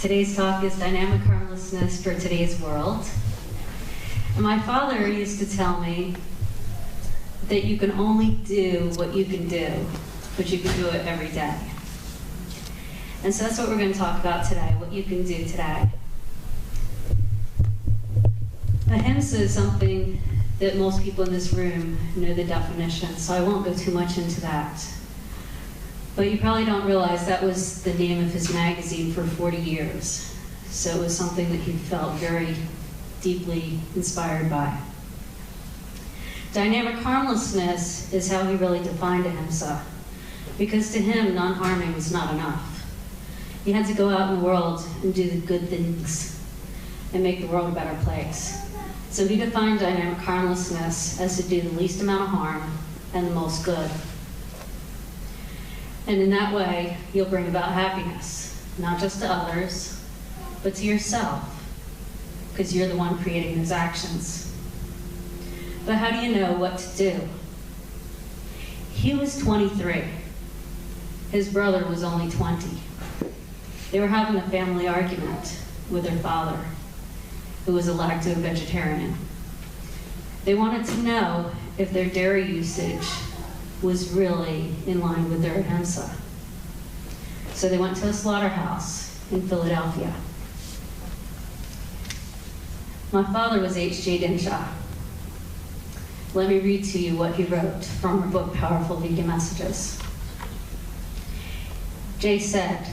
Today's talk is dynamic harmlessness for today's world. And my father used to tell me that you can only do what you can do, but you can do it every day. And so that's what we're going to talk about today, what you can do today. Ahimsa is something that most people in this room know the definition, so I won't go too much into that. But you probably don't realize that was the name of his magazine for 40 years. So it was something that he felt very deeply inspired by. Dynamic harmlessness is how he really defined ahimsa, because to him, non-harming was not enough. He had to go out in the world and do the good things and make the world a better place. So he defined dynamic harmlessness as to do the least amount of harm and the most good. And in that way, you'll bring about happiness, not just to others, but to yourself, because you're the one creating those actions. But how do you know what to do? He was 23. His brother was only 20. They were having a family argument with their father, who was a lacto-vegetarian. They wanted to know if their dairy usage was really in line with their ahimsa. So they went to a slaughterhouse in Philadelphia. My father was H.J. Dinshah. Let me read to you what he wrote from her book, Powerful Vegan Messages. Jay said,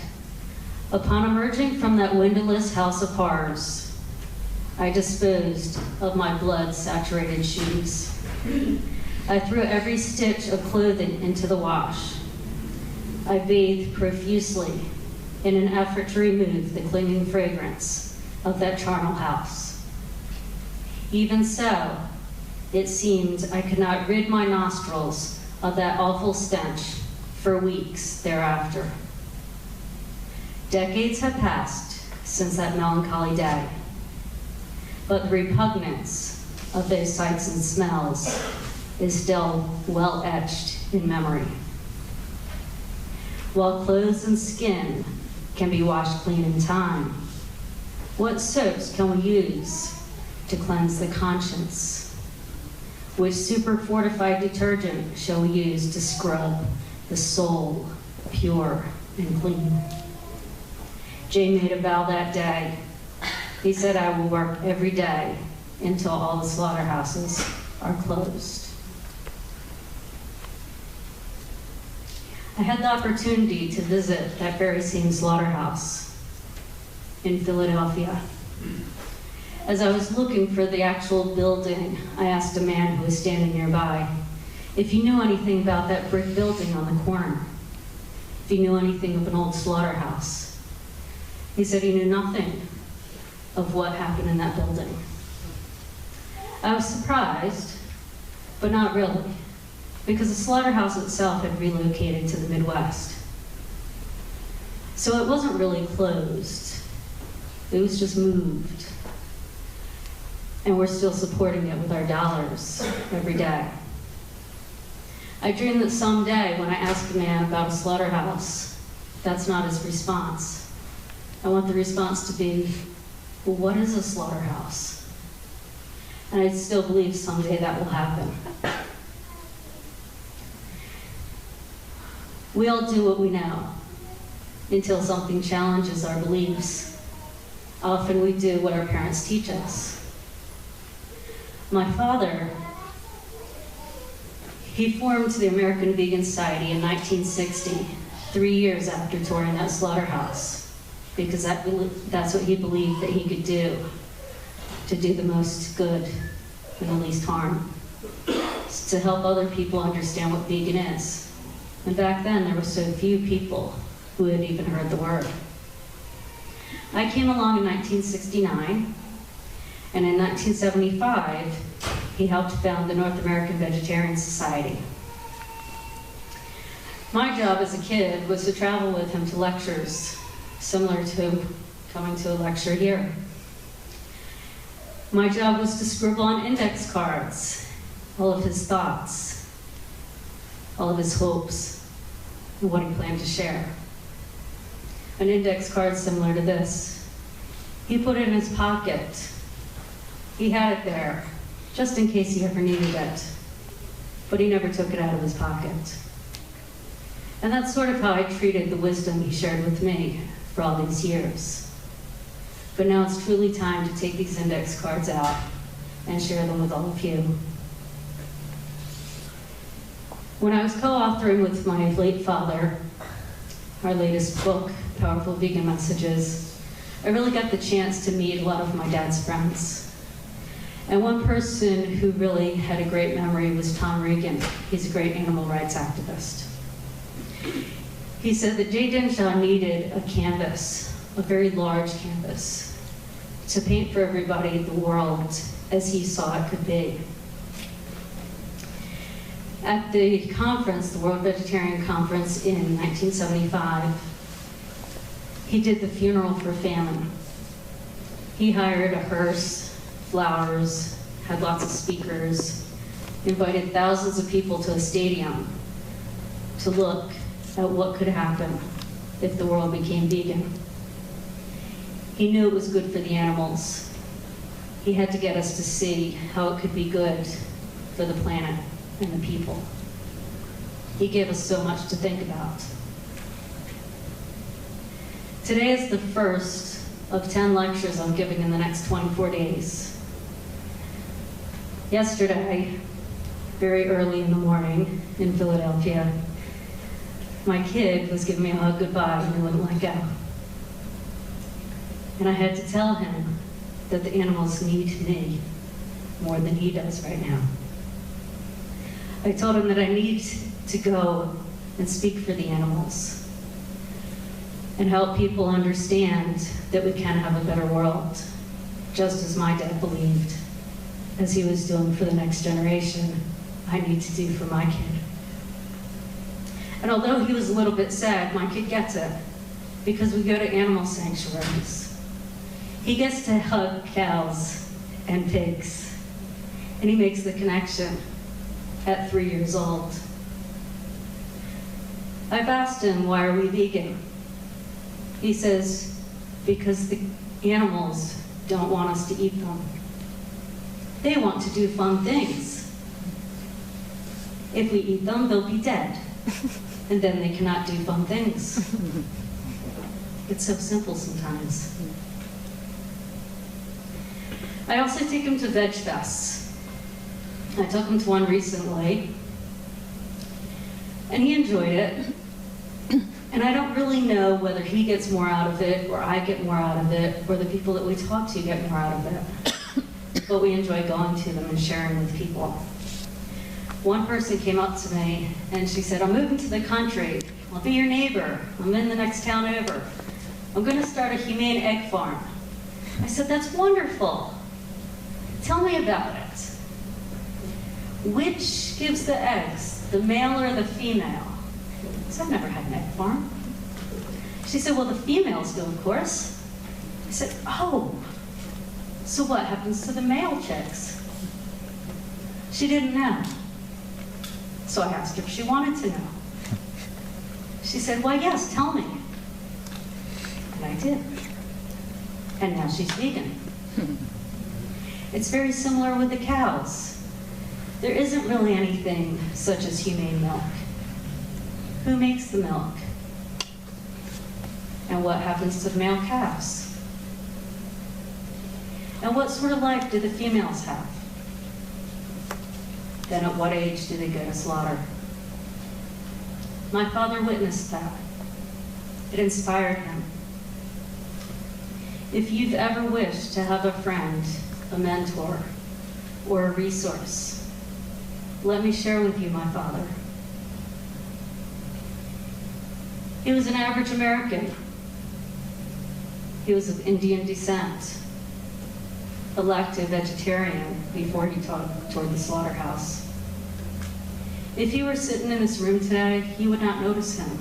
"Upon emerging from that windowless house of horrors, I disposed of my blood-saturated shoes. I threw every stitch of clothing into the wash. I bathed profusely in an effort to remove the clinging fragrance of that charnel house. Even so, it seemed I could not rid my nostrils of that awful stench for weeks thereafter. Decades have passed since that melancholy day, but the repugnance of those sights and smells is still well etched in memory. While clothes and skin can be washed clean in time, what soaps can we use to cleanse the conscience? Which super-fortified detergent shall we use to scrub the soul pure and clean?" Jay made a vow that day. He said, "I will work every day until all the slaughterhouses are closed." I had the opportunity to visit that very same slaughterhouse in Philadelphia. As I was looking for the actual building, I asked a man who was standing nearby if he knew anything about that brick building on the corner, if he knew anything of an old slaughterhouse. He said he knew nothing of what happened in that building. I was surprised, but not really, because the slaughterhouse itself had relocated to the Midwest. So it wasn't really closed. It was just moved. And we're still supporting it with our dollars every day. I dream that someday when I ask a man about a slaughterhouse, that's not his response. I want the response to be, well, what is a slaughterhouse? And I still believe someday that will happen. We all do what we know until something challenges our beliefs. Often we do what our parents teach us. My father, he formed the American Vegan Society in 1960, 3 years after touring that slaughterhouse, because that's what he believed that he could do to do the most good and the least harm, to help other people understand what vegan is. And back then, there were so few people who had even heard the word. I came along in 1969, and in 1975, he helped found the North American Vegetarian Society. My job as a kid was to travel with him to lectures, similar to coming to a lecture here. My job was to scribble on index cards all of his thoughts, all of his hopes, and what he planned to share. An index card similar to this. He put it in his pocket. He had it there, just in case he ever needed it. But he never took it out of his pocket. And that's sort of how I treated the wisdom he shared with me for all these years. But now it's truly time to take these index cards out and share them with all of you. When I was co-authoring with my late father, our latest book, Powerful Vegan Messages, I really got the chance to meet a lot of my dad's friends. And one person who really had a great memory was Tom Regan. He's a great animal rights activist. He said that Dinshah needed a canvas, a very large canvas, to paint for everybody the world as he saw it could be. At the conference, the World Vegetarian Conference in 1975, he did the funeral for famine. He hired a hearse, flowers, had lots of speakers, invited thousands of people to a stadium to look at what could happen if the world became vegan. He knew it was good for the animals. He had to get us to see how it could be good for the planet and the people. He gave us so much to think about. Today is the first of 10 lectures I'm giving in the next 24 days. Yesterday, very early in the morning in Philadelphia, my kid was giving me a hug goodbye and he wouldn't let go. And I had to tell him that the animals need me more than he does right now. I told him that I need to go and speak for the animals and help people understand that we can have a better world, just as my dad believed, as he was doing for the next generation, I need to do for my kid. And although he was a little bit sad, my kid gets it, because we go to animal sanctuaries. He gets to hug cows and pigs, and he makes the connection at 3 years old. I've asked him, why are we vegan? He says, because the animals don't want us to eat them. They want to do fun things. If we eat them, they'll be dead, and then they cannot do fun things. It's so simple sometimes. I also take him to veg fests. I took him to one recently, and he enjoyed it. And I don't really know whether he gets more out of it, or I get more out of it, or the people that we talk to get more out of it. But we enjoy going to them and sharing with people. One person came up to me and she said, I'm moving to the country. I'll be your neighbor. I'm in the next town over. I'm going to start a humane egg farm. I said, that's wonderful. Tell me about it. Which gives the eggs, the male or the female? I said, I've never had an egg farm. She said, well, the females do, of course. I said, oh, so what happens to the male chicks? She didn't know. So I asked her if she wanted to know. She said, well, yes, tell me. And I did. And now she's vegan. It's very similar with the cows. There isn't really anything such as humane milk. Who makes the milk? And what happens to the male calves? And what sort of life do the females have? Then at what age do they go to slaughter? My father witnessed that. It inspired him. If you've ever wished to have a friend, a mentor, or a resource, let me share with you my father. He was an average American. He was of Indian descent, elected vegetarian before he toured the slaughterhouse. If he were sitting in this room today, you would not notice him.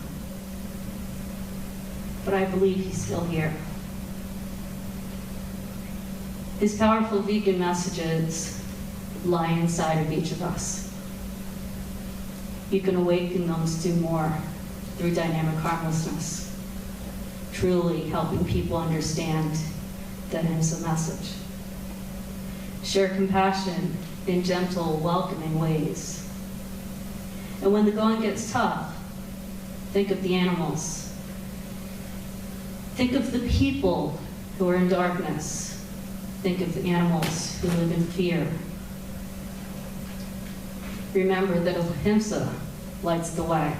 But I believe he's still here. His powerful vegan messages lie inside of each of us. You can awaken them to do more through dynamic harmlessness, truly helping people understand the Ahimsa message. Share compassion in gentle, welcoming ways. And when the going gets tough, think of the animals. Think of the people who are in darkness. Think of the animals who live in fear. Remember that Ahimsa lights the way.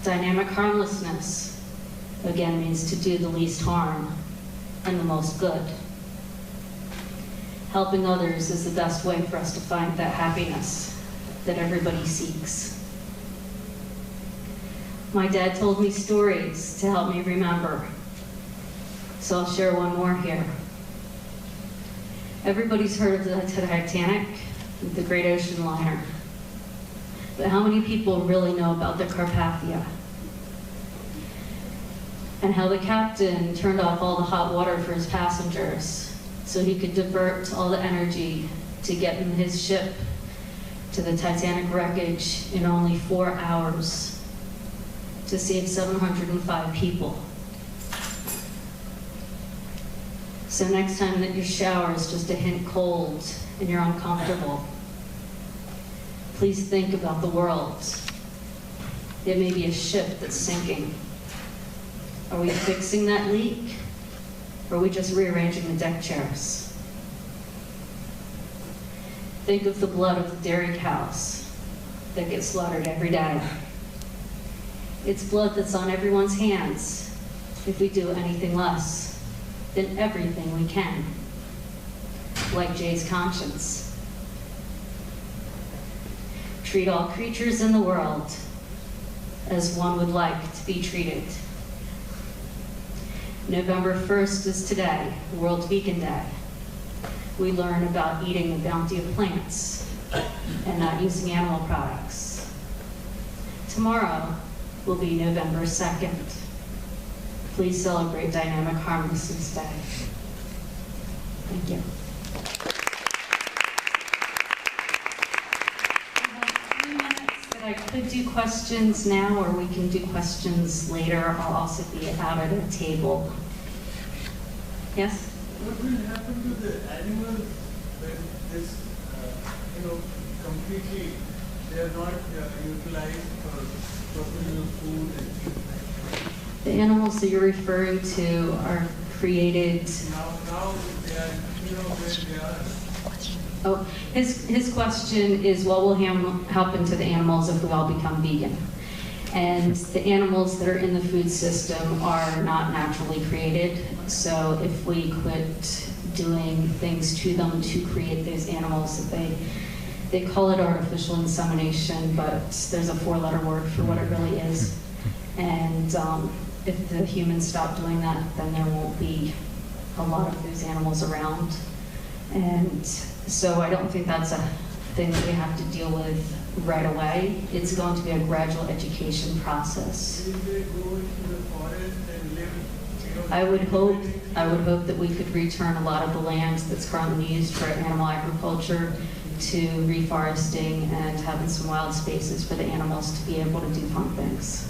Dynamic harmlessness, again, means to do the least harm and the most good. Helping others is the best way for us to find that happiness that everybody seeks. My dad told me stories to help me remember, so I'll share one more here. Everybody's heard of the Titanic, the great ocean liner. But how many people really know about the Carpathia? And how the captain turned off all the hot water for his passengers so he could divert all the energy to get in his ship to the Titanic wreckage in only 4 hours to save 705 people. So next time that your shower is just a hint cold and you're uncomfortable, please think about the world. It may be a ship that's sinking. Are we fixing that leak? Or are we just rearranging the deck chairs? Think of the blood of the dairy cows that get slaughtered every day. It's blood that's on everyone's hands if we do anything less than everything we can, like Jay's conscience. Treat all creatures in the world as one would like to be treated. November 1st is today, World Vegan Day. We learn about eating the bounty of plants and not using animal products. Tomorrow will be November 2nd. Please celebrate Dynamic Harmlessness Day. Thank you. I could do questions now, or we can do questions later. I'll also be out at a table. Yes? What will happen to the animals when this, completely, they are not utilized for personal food and things? The animals that you're referring to are created. Now they are, where they are. Oh, his question is, what will happen to the animals if we all become vegan? And the animals that are in the food system are not naturally created. So if we quit doing things to them to create those animals, that they call it artificial insemination, but there's a 4-letter word for what it really is. And if the humans stop doing that, then there won't be a lot of those animals around. And so I don't think that's a thing that we have to deal with right away. It's going to be a gradual education process. Will they go into the forest and live? I would hope that we could return a lot of the land that's currently used for animal agriculture to reforesting and having some wild spaces for the animals to be able to do fun things.